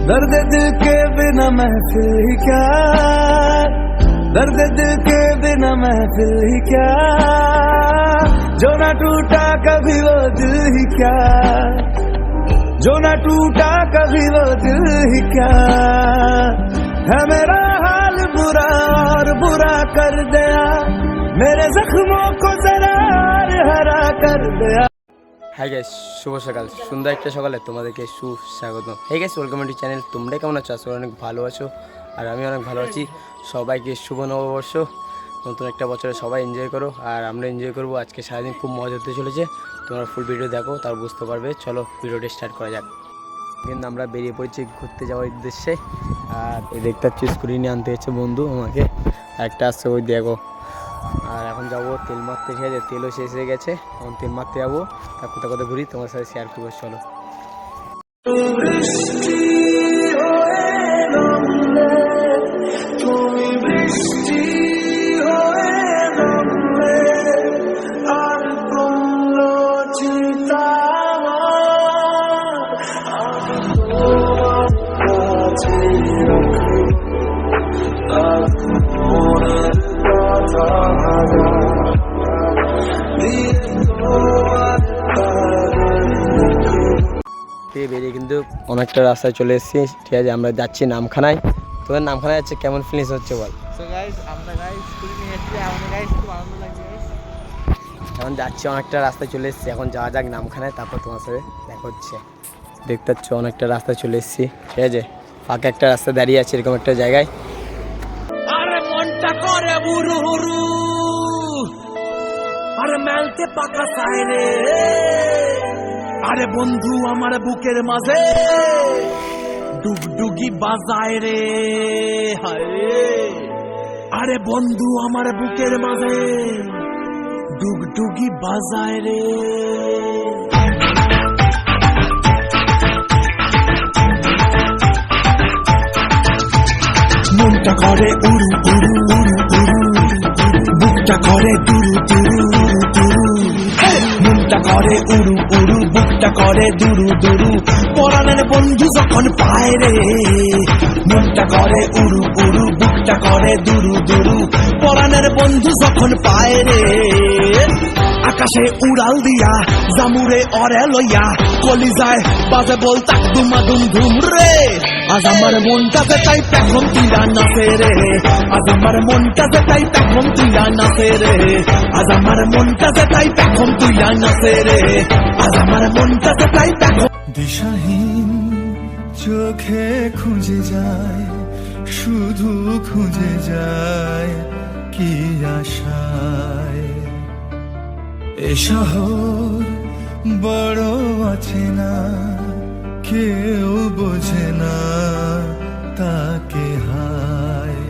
दर्द दिल के बिना महफिल ही क्या, दर्द दिल के बिना महफिल ही क्या, जो ना टूटा कभी वो दिल ही क्या, जो ना टूटा कभी वो दिल ही क्या, है मेरा हाल बुरा और बुरा कर दिया, मेरे जख्मों को जरा हरा कर दिया। হাই গাইস, শুভ সকাল, সুন্দর একটা সকালে তোমাদেরকে সুস্বাগত। Hi guys, welcome to channel. তোমরা কেমন আছো? আসলে অনেক ভালো আছো আর আমি অনেক ভালো আছি। সবাইকে শুভ নববর্ষ, নতুন একটা বছরে সবাই এনজয় করো আর আমরা এনজয় করবো। আজকে সারাদিন খুব মজা হতে চলেছে, তোমরা ফুল ভিডিও দেখো তার বুঝতে পারবে। চলো ভিডিওটা স্টার্ট করা যাক। কিন্তু আমরা বেরিয়ে পড়েছি ঘুরতে যাওয়ার উদ্দেশ্যে। আর দেখতে পাচ্ছি স্কুটি নিয়ে আনতে হচ্ছে বন্ধু আমাকে, একটা আসছে ওই দেখো। আর এখন যাবো তেল মারতে, ঠিক আছে? তেলও শেষ হয়ে গেছে, এখন তেল মারতে যাবো। তা কোথাও কোথাও ঘুরি, তোমার সাথে শেয়ার করবো। চলো। বেরিয়ে কিন্তু অনেকটা রাস্তায় চলে এসেছি, ঠিক আছে? আমরা যাচ্ছি নামখানায়। তোদের নামখানায় যাচ্ছে, কেমন ফিলিংস হচ্ছে বল? এখন যাচ্ছি, অনেকটা রাস্তায় চলে এসেছি। এখন যাওয়া যাক নামখানায়, তারপর তোমার সাথে দেখা হচ্ছে। দেখতে পাচ্ছ অনেকটা রাস্তায় চলে এসেছি, ঠিক আছে? ফাঁকা একটা রাস্তা দাঁড়িয়ে আছে এরকম একটা জায়গায়। আরে মনটা করে বুরু হুরু, আরে মেলতে পাকা সাইরে, আরে বন্ধু আমার বুকের মাঝে ডুগডুগি বাজায় রে, হায় আরে বন্ধু আমার বুকের মাঝে ডুগডুগি বাজায় রে। মনটা করে উড়ু উড়ু উড়ু উড়ু, বুকটা করে দুরু দুরু দুরু, মনটা করে উড়ু উড়ু, বুকটা করে দুরু দুরু, পরাণের বন্ধু যখন পায় রে। মনটা করে উড়ু উড়ু, বুকটা করে দুরু দুরু, পরাণের বন্ধু যখন পায় রে। আকাশে উড়াল দিয়া জামুরে অরে লইয়া, কলিজায় বাজে বল তাক দুমা দুম ধুম রে। আজ আমার মনটাতে তাই পেখম তুইরা নাচে রে, আজ আমার মনটাতে তাই পেখম তুইরা নাচে রে, আজ আমার মনটাতে তাই পেখম তুইরা নাচে রে, আজ আমার মনটাতে তাই পেখম। দিশাহীন চোখে খুঁজে যায়, শুধু খুঁজে যায় কি আশায়। এ শহর বড় আছে না, কেউ বোঝে না তাকে হায়।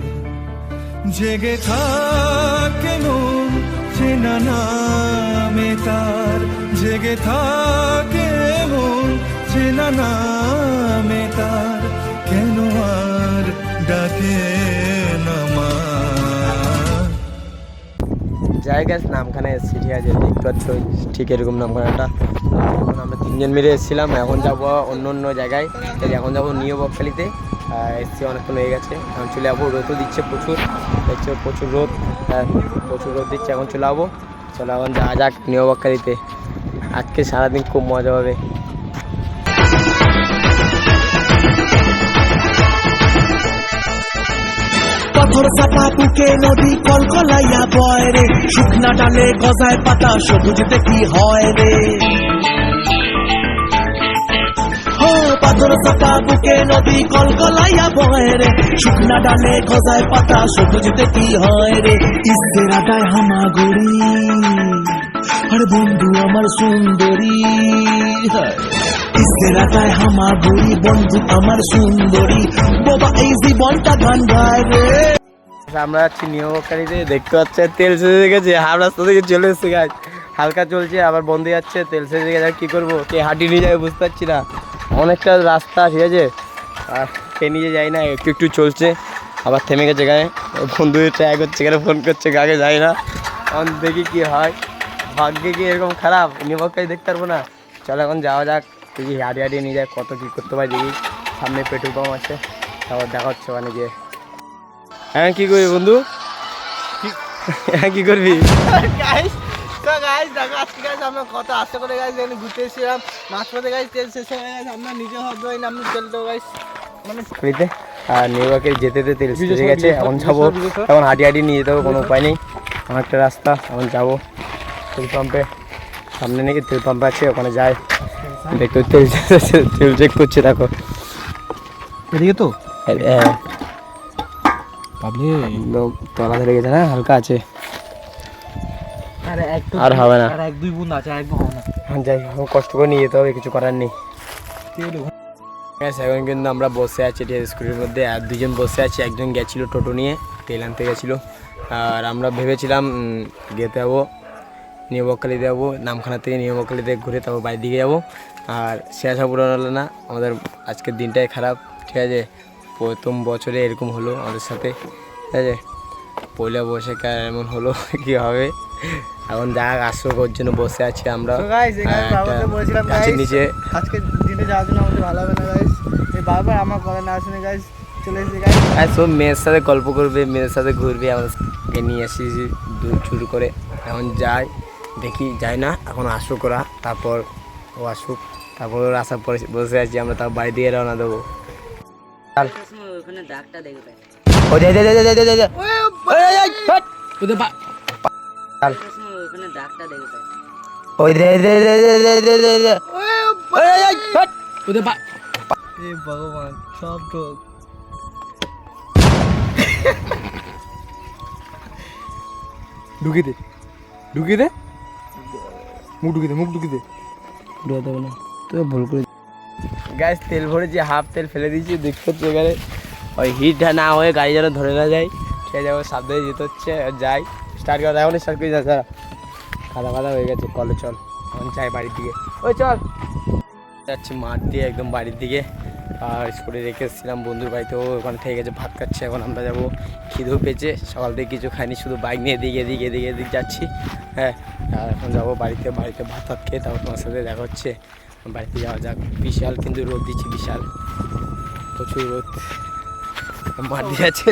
জেগে থাকে মন চেনা নামে তার, জেগে থাকে মন চেনা নামে তার, কেন আর ডাকে না মা। জায়গা নামখানায় এসেছি, ঠিক আছে? দেখতে পাচ্ছ ঠিক এরকম নামখানাটা। এখন আমরা তিনজন মিলে এসেছিলাম, এখন যাবো অন্য অন্য জায়গায়। এখন যাবো নিউ বকখালিতে। এসছি অনেকক্ষণ হয়ে গেছে, এখন চলে যাবো। রোদও দিচ্ছে প্রচুর, দেখছো প্রচুর রোদ, প্রচুর রোদ দিচ্ছে। এখন চলে যাবো, চলো এখন যাওয়া যাক নিউ বকখালিতে। আজকে সারাদিন খুব মজা হবে। পাথর চাপা বুকে নদী কলকলাইয়া বয় রে, শুকনা ডালে গজায় পাতা সবুজতে কি হয় রে। পাথর চাপা বুকে নদী কলকলাইয়া বয় রে, শুকনা ডালে গজায় পাতা সবুজতে কি হয় রে। ইস্তেরাটায় হামাগুড়ি, আরে বন্ধু আমার সুন্দরী, ইস্তেরাটায় হামাগুড়ি, বন্ধু আমার সুন্দরী, বাবা এই জীবনটা গান গায় রে। আমরা যাচ্ছি নিউ বকখালিতে। দেখতে পাচ্ছি তেল শেষ হয়ে গেছে, হাফ রাস্তা থেকে চলে এসেছে গাছ, হালকা চলছে আবার বন্ধ যাচ্ছে। তেল শেষ হয়ে গেছে, কী করবো? কে হাঁটি নিয়ে যাবে বুঝতে পারছি না, অনেকটা রাস্তা, ঠিক আছে? আর কে নিয়ে যায় না, একটু একটু চলছে, আবার থেমে গেছে গায়ে। বন্ধু ট্রাই করছে, কেন ফোন করছে, গাকে যায় না। এখন দেখি কি হয়, ভাগ্যে কি এরকম খারাপ, নিউ বকখালি দেখতে পারবো না। চলো এখন যাওয়া যাক, দেখি হাঁটিয়ে হাঁটিয়ে নিয়ে যায়, কত কী করতে পারি দেখি। সামনে পেট্রোল পাম্প আছে, তারপর দেখা হচ্ছে ওখানে গিয়ে। হ্যাঁ কী করবি বন্ধু, হ্যাঁ কী করবি? দেখো আজকে গাইজ আমরা কত আশা করে গাইজ এখানে ঘুরতে এসেছিলাম, মাঝপথে গাইজ তেল শেষ হয়ে গেছে, আমরা নিজে হবো না আমরা তেল দেবো গাইজ মানে ফ্রিতে। আর নিউইয়র্কে যেতে যেতে তেল শেষ হয়ে গেছে, এখন যাবো, এখন হাঁটি হাঁটি নিয়ে যেতে হবে, কোনো উপায় নেই, অনেকটা রাস্তা, এখন যাবো তেল পাম্পে, সামনে নাকি তেল পাম্প আছে, ওখানে যায় দেখতে তেল তেল চেক করছে। দেখো এদিকে তো হ্যাঁ তলা ধরে গেছে না, হালকা আছে, আর হবে না, আর 1-2 বুন আছে, আর একদম হবে না। যাই হোক কষ্ট করে নিয়ে যেতে হবে, কিছু করার নেই। এখন কিন্তু আমরা বসে আছি স্কুলের মধ্যে, আর দুজন বসে আছি, একজন গেছিলো টোটো নিয়ে তেল আনতে গেছিলো, আর আমরা ভেবেছিলাম যেতে যাবো নিউ বকখালিতে যাবো, নামখানা থেকে নিউ বকখালিতে ঘুরে তারপর বাড়ির দিকে যাবো, আর সে আশা পূরণ হলো না আমাদের। আজকের দিনটাই খারাপ, ঠিক আছে, প্রথম বছরে এরকম হলো আমাদের সাথে, ঠিক আছে, পয়লা বৈশাখে এমন হলো কী হবে। এখন যাক আশ্রয়ের জন্য বসে আছি আমরা গাছের নিচে। আজকে দিনে যাওয়ার জন্য আমাদের ভালো হবে না গাইজ, এই বারবার আমার কথা না শুনে গাইজ চলে এসেছে গাইজ। আর সব মেয়ের সাথে গল্প করবে, মেয়ের সাথে ঘুরবে, আমাদেরকে নিয়ে আসি দূর চুরি করে। এখন যাই দেখি, যাই না, এখন আসুক ওরা, তারপর ও আসুক, তারপর ওরা আসার পরে বসে আছি আমরা, তারপর বাড়ি দিয়ে রওনা দেবো। ওখানে ডাকটা দেখবে, ওখানে ডাকটা দেখবে। এ ভগবান সব ঢোক ঢুকিয়ে দে, ঢুকিয়ে দে, মুখ ঢুকিয়ে দে, মুখ ঢুকিয়ে দে, ঢুকে দেবো না তো ভুল করে। গ্যাস তেল ভরেছি, হাফ তেল ফেলে দিয়েছি, দেখতে হচ্ছে এখানে ওই হিট না হয়ে গাড়ি যেন ধরে না যায়, সে যাবো সাবধানে যেতে হচ্ছে। যাই স্টার্ট করা, এখন স্টার্ট করে যা, খাদা খাদা হয়ে গেছে, কলে চল, এখন যাই বাড়ির দিকে, ওই চল। যাচ্ছি মাঠ দিয়ে একদম বাড়ির দিকে, আর স্কুলে রেখে এসেছিলাম বন্ধুর বাড়িতে, ও ওখানে থেকে গেছে ভাত খাচ্ছে, এখন আমরা যাবো, খিদেও পেয়েছে, সকাল থেকে কিছু খাইনি, শুধু বাইক নিয়ে এদিকে যাচ্ছি, হ্যাঁ, আর এখন যাবো বাড়িতে ভাত খেয়ে, তারপর তোমার সাথে দেখা হচ্ছে, বাড়িতে যাওয়া যাক। বিশাল কিন্তু রোদ দিচ্ছে, বিশাল প্রচুর রোদ, মাঠ দিয়ে যাচ্ছে,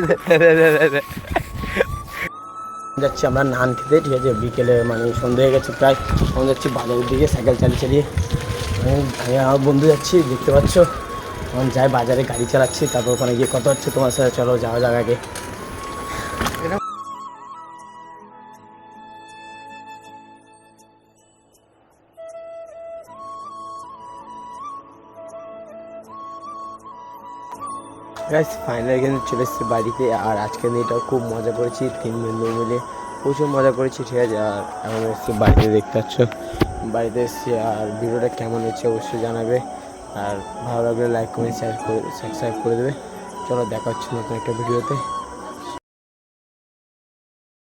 যাচ্ছি আমরা নান খেতে, ঠিক আছে, বিকেলে মানে সন্ধ্যে হয়ে গেছে প্রায়, এখন যাচ্ছি বাজারের দিকে সাইকেল চালিয়ে, আমি আমার বন্ধু যাচ্ছি, দেখতে পাচ্ছ, এখন যাই বাজারে গাড়ি চালাচ্ছি, তারপর ওখানে গিয়ে কথা হচ্ছে তোমার সাথে, চলো যাওয়া যাক আগে। ফাইনালি কিন্তু চলে এসেছি বাড়িতে, আর আজকের দিনটা খুব মজা করেছি, 3 বন্ধু মিলে প্রচুর মজা করেছি, ঠিক আছে। আর এখন এসেছি বাড়িতে, দেখতে পাচ্ছ বাড়িতে এসেছি, আর ভিডিওটা কেমন হচ্ছে অবশ্যই জানাবে, আর ভালো লাগলে লাইক কমেন্ট শেয়ার করে সাবস্ক্রাইব করে দেবে। চলো দেখা হচ্ছে নতুন একটা ভিডিওতে।